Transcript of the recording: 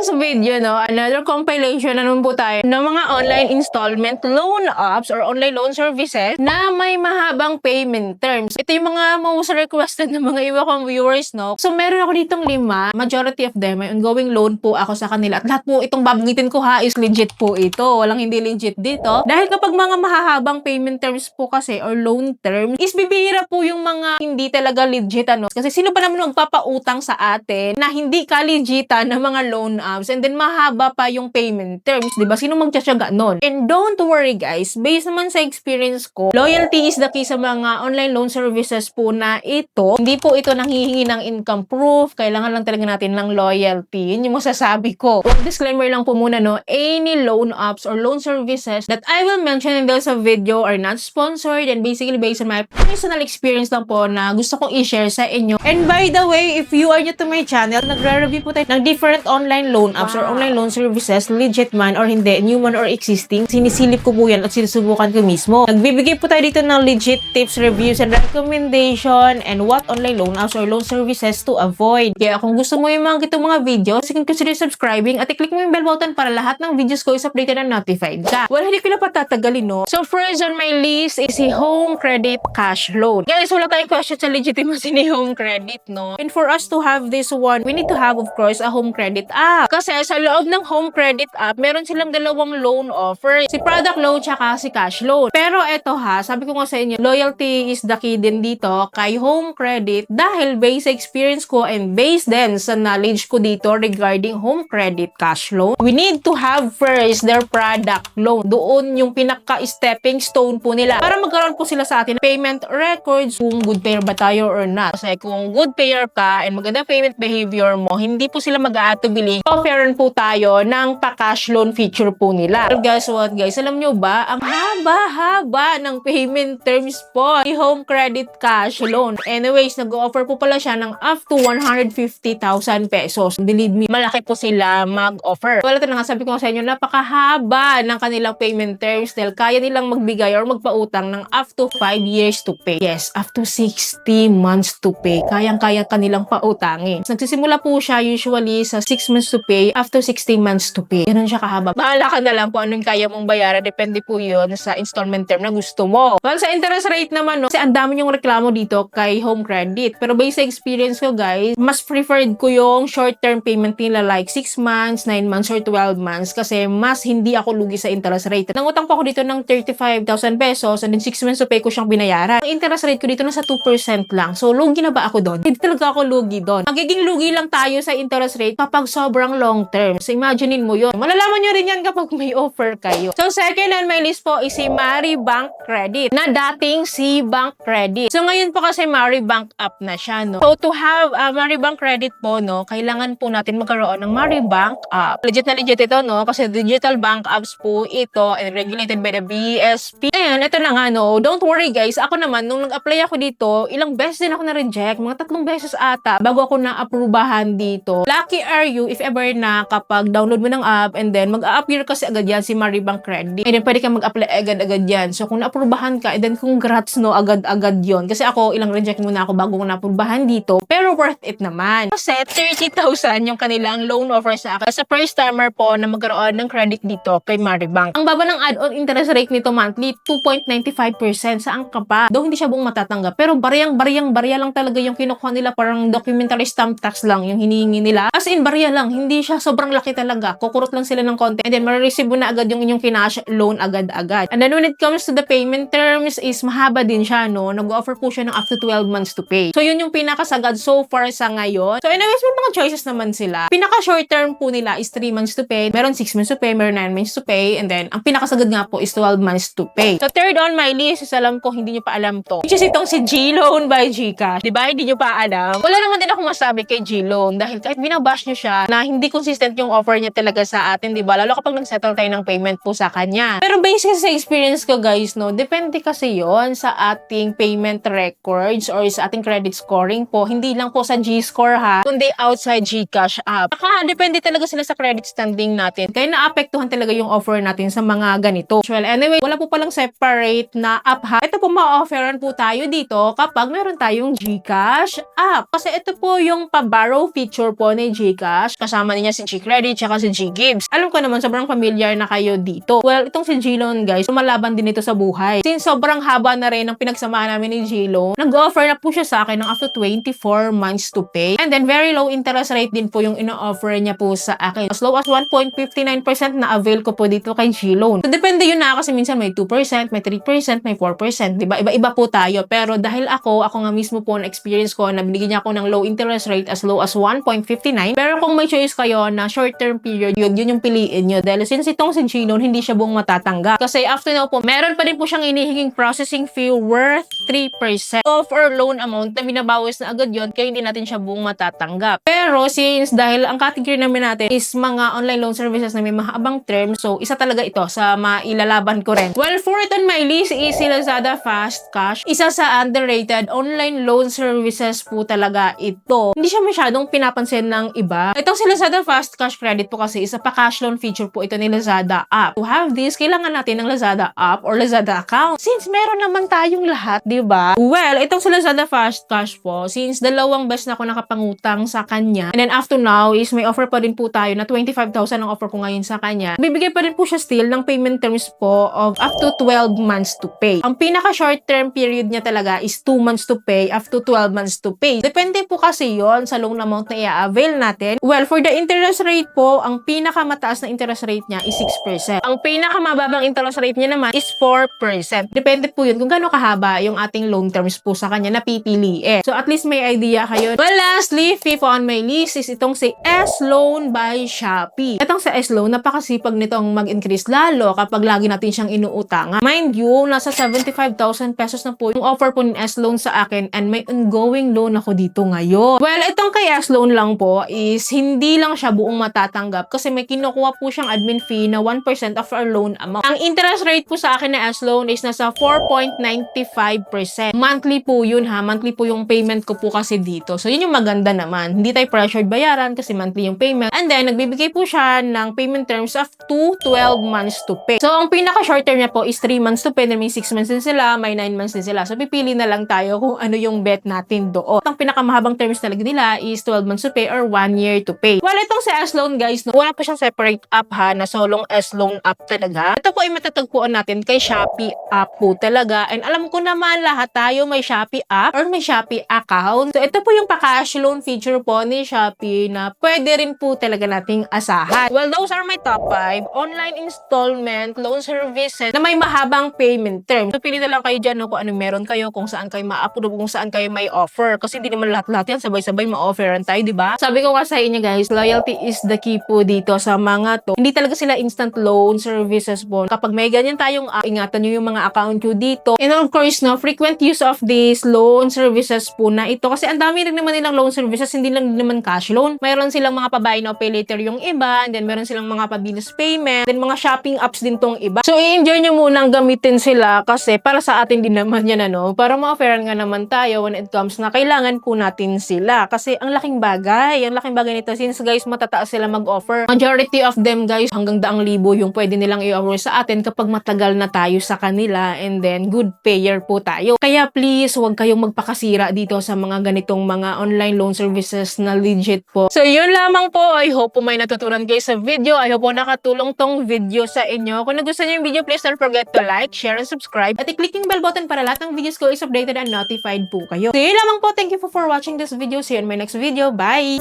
today's video, another compilation na naman po tayo ng mga online installment loan apps or online loan services na may mahabang payment terms. Ito yung mga most requested ng mga iba kong viewers, So, meron ako ditong 5. Majority of them, may ongoing loan po ako sa kanila. At lahat po itong babanggitin ko is legit po ito. Walang hindi legit dito. Dahil kapag mga mahahabang payment terms po kasi or loan terms, is bibihira po yung mga hindi talaga legit, Kasi sino pa naman magpapautang sa atin na hindi ka legitan ng mga loan apps and then mahaba pa yung payment terms, diba? Sino magtsatsaga nun? And don't worry guys, based naman sa experience ko, loyalty is the key sa mga online loan services po na ito. Hindi po ito nanghihingi ng income proof, kailangan lang talaga natin ng loyalty. Yun yung masasabi ko. Disclaimer lang po muna, any loan apps or loan services that I will mention in this video are not sponsored and basically based on my personal experience lang po na gusto kong i-share sa inyo. And by the way, if you are new to my channel, nagre-review po tayo ng different online loan apps or online loan services, legit man or hindi, new man or existing. Sinisilip ko po yan at sinusubukan ko mismo. Nagbibigay po tayo dito ng legit tips, reviews, and recommendation and what online loan apps or loan services to avoid. Kaya kung gusto mo yung mga itong mga videos, you can consider subscribing at i-click mo yung bell button para lahat ng videos ko is updated and notified ka. Well, hindi ko na patatagalin, So, first on my list is si Home Credit Cash Loan. Guys, wala tayong question sa legitimacy ni Home Credit, And for us to have this one, we need to have, of course, a Home Credit app. Kasi sa loob ng Home Credit app, meron silang dalawang loan offer. Si product loan tsaka si cash loan. Pero eto sabi ko nga sa inyo, loyalty is the key din dito kay Home Credit dahil based sa experience ko and based din sa knowledge ko dito regarding Home Credit Cash Loan, we need to have first their product loan. Doon yung pinaka-stepping stone po nila para magkaroon po sila sa atin payment records kung good payer ba tayo or not. Kasi kung good payer ka and maganda payment behavior mo, hindi po sila mag-aatubili. Offeran po tayo ng pa-cash loan feature po nila. But guess what guys? Alam nyo ba? Ang haba-haba ng payment terms po ni Home Credit Cash Loan. Anyways, nag-offer po pala siya ng up to 150,000 pesos. Believe me, malaki po sila mag-offer. Well, ito na nga, sabi ko sa inyo, napakahaba ng kanilang payment terms dahil kaya nilang magbigay or magpautang ng up to 5 years to pay. Yes, up to 60 months to pay. Kayang-kaya kanilang pautangin. Nagsisimula po siya usually sa 6 months to pay, after 16 months to pay. Ganun siya kahaba. Bahala ka na lang kung anong kaya mong bayaran. Depende po yun sa installment term na gusto mo. Well, sa interest rate naman, kasi ang dami yung reklamo dito kay Home Credit. Pero based sa experience ko, guys, mas preferred ko yung short-term payment nila like 6 months, 9 months, or 12 months kasi mas hindi ako lugi sa interest rate. Nangutang po ako dito ng 35,000 pesos and then 6 months to pay ko siyang binayaran. Ang interest rate ko dito nasa 2% lang. So, lugi na ba ako doon? Hindi talaga ako lugi doon. Magiging lugi lang tayo sa interest rate kapag sobrang long term. So, imaginein mo yun. Malalaman nyo rin yan kapag may offer kayo. So, second on my list po is si Maribank Credit na dating si Bank Credit. So, ngayon po kasi Maribank app na siya, So, to have Maribank Credit po, kailangan po natin magkaroon ng Maribank app. Legit na legit ito, Kasi digital bank apps po ito and regulated by the BSP. Ayan, ito na nga, Don't worry, guys. Ako naman, nung nag-apply ako dito, ilang beses din ako na-reject. Mga 3 beses ata bago ako na-aprubahan dito. Lucky are you if ever na kapag download mo ng app and then mag-a-appear kasi agad yan si Maribank Credit. And then pwede ka mag-apply agad-agad yan. So kung na-aprubahan ka, and then congrats, agad-agad yon. Kasi ako, ilang reject muna ako bago ko na-aprubahan dito. Pero worth it naman. Kasi 30,000 yung kanilang loan offer sa akin. Sa first timer po na magkaroon ng credit dito kay Maribank. Ang baba ng add-on interest rate nito monthly, 2.95%. Saan ka pa? Though hindi siya buong matatanggap. Pero barya lang talaga yung kinukuha nila. Parang documentary stamp tax lang yung hinihingi nila. As in, barya lang. Hindi siya sobrang laki talaga. Kukurot lang sila ng konti. And then, marireceive mo na agad yung inyong kinash loan agad-agad. And then, when it comes to the payment terms, is mahaba din siya, Nag-offer po siya ng up to 12 months to pay. So, yun yung pinakasagad so far sa ngayon. So, anyways, may mga choices naman sila. Pinaka-short term po nila is 3 months to pay. Meron 6 months to pay. Meron 9 months to pay. And then, ang pinakasagad nga po is 12 months to pay. So, third on my list is alam ko, hindi nyo pa alam to. Which is itong si G-Loan by GCash. Diba? Hindi nyo pa alam. Wala naman din ako masabi kay G-Loan dahil kahit binabash nyo siya na hindi consistent yung offer niya talaga sa atin, diba? Lalo kapag nag-settle tayo ng payment po sa kanya. Pero based sa experience ko, guys, depende kasi yon sa ating payment records or sa ating credit scoring po. Hindi lang po sa G-Score kundi outside GCash app. Depende talaga sila sa credit standing natin. Kaya naapektuhan talaga yung offer natin sa mga ganito. Well, anyway, wala po palang separate na app Ito po ma-offeran po tayo dito kapag meron tayong GCash app. Kasi ito po yung pa-borrow feature po ni GCash. Kasama niya si G-Credit tsaka si G-Gives. Alam ko naman sobrang familiar na kayo dito. Well, itong si G-Loan guys, lumalaban din ito sa buhay. Since sobrang haba na rin ng pinagsamahan namin ni G-Loan, nag-offer na po siya sa akin ng up to 24 months to pay. And then very low interest rate din po yung ino-offer niya po sa akin. As low as 1.59% na avail ko po dito kay G-Loan. So depende yun na kasi minsan may 2%, may 3%, may 4%, diba? Iba-iba po tayo. Pero dahil ako nga mismo po na experience ko na binigyan niya ako ng low interest rate as low as 1.59. Pero kung may choice kayo na short-term period, yun yung piliin nyo. Dahil since itong si G-Loan, hindi siya buong matatanggap. Kasi after now po, meron pa din po siyang inihinging processing fee worth 3% of our loan amount na binabawas na agad yun, kaya hindi natin siya buong matatanggap. Pero since dahil ang category namin natin is mga online loan services na may mahabang term, so isa talaga ito sa mailalaban ko rin. Well, for it on my list is si Lazada Fast Cash. Isa sa underrated online loan services po talaga ito. Hindi siya masyadong pinapansin ng iba. Itong si Lazada Fast Cash Credit po kasi isa pa cash loan feature po ito ni Lazada app. To have this, kailangan natin ng Lazada app or Lazada account. Since meron naman tayong lahat, di ba? Well, itong si Lazada Fast Cash po, since dalawang beses na ako nakapangutang sa kanya, and then after now is may offer pa din po tayo na 25,000 ang offer ko ngayon sa kanya. Bibigay pa rin po siya still ng payment terms po of up to 12 months to pay. Ang pinaka short term period niya talaga is 2 months to pay up to 12 months to pay. Depende po kasi yon sa loan amount na i-avail natin. Well, for the interest rate po, ang pinaka mataas na interest rate niya is 6%. Ang pinaka mababang interest rate niya naman is 4%. Depende po yun kung gaano kahaba yung ating loan terms po sa kanya na pipiliin. So at least may idea kayo. Well, lastly, fifth on my list is itong si S-Loan by Shopee. Itong sa S-Loan, napakasipag nitong mag-increase lalo kapag lagi natin siyang inuutangan. Mind you, nasa 75,000 pesos na po yung offer po ni S-Loan sa akin and may ongoing loan ako dito ngayon. Well, itong kay S-Loan lang po is hindi lang siya buong matatanggap kasi may kinukuha po siyang admin fee na 1% of our loan amount. Ang interest rate po sa akin na S-Loan is nasa 4.95%. Monthly po yun ha. Monthly po yung payment ko po kasi dito. So, yun yung maganda naman. Hindi tayo pressured bayaran kasi monthly yung payment. And then, nagbibigay po siya ng payment terms of 12 months to pay. So, ang pinaka short term niya po is 3 months to pay. Then, may 6 months din sila, may 9 months din sila. So, pipili na lang tayo kung ano yung bet natin doon. Ang pinakamahabang terms talaga nila is 12 months to pay or 1 year to pay. Well, itong sa S-Loan guys, no, wala po siyang separate app ha, na solong S-Loan app talaga. Ito po ay matatagpuan natin kay Shopee app po talaga. And alam ko naman lahat tayo may Shopee app or may Shopee account. So, ito po yung pa-cash loan feature po ni Shopee na pwede rin po talaga nating asahan. Well, those are my top 5 online installment loan services na may mahabang payment term. So, pili na lang kayo dyan no, kung ano meron kayo, kung saan kayo ma-approve, kung saan kayo may offer. Kasi hindi naman lahat-lahat yan sabay-sabay ma-offeran tayo, di ba? Sabi ko nga sa inyo guys, loyalty is the key po dito sa mga to. Hindi talaga sila instant loan services po. Kapag may ganyan tayong ingatan nyo yung mga account nyo dito. And of course, no, frequent use of these loan services po na ito. Kasi ang dami rin naman nilang loan services, hindi lang naman cash loan. Mayroon silang mga pa-buy now, pay later yung iba. And then meron silang mga pa-bills payment. Then mga shopping apps din tong iba. So, i-enjoy nyo munang gamitin sila kasi para sa atin din naman yan, ano. Para ma-offeran nga naman tayo when it comes na kailangan po natin sila. Kasi ang laking bagay. Ang laking bagay nito. Since guys, matataas sila mag-offer. Majority of them guys, hanggang 100,000 yung pwede nilang i-offer sa atin kapag matagal na tayo sa kanila. And then, good payer po tayo. Kaya please, huwag kayong magpakasira dito sa mga ganitong mga online loan services na legit po. So, yun lamang po. I hope po may natutunan kayo sa video. I hope po nakatulong tong video sa inyo. Kung nagustuhan niyo yung video, please don't forget to like, share, and subscribe. At i-click yung bell button para lahat ng videos ko is updated and notified po kayo. So, yun lamang po. Thank you for watching this video. See you in my next video. Bye!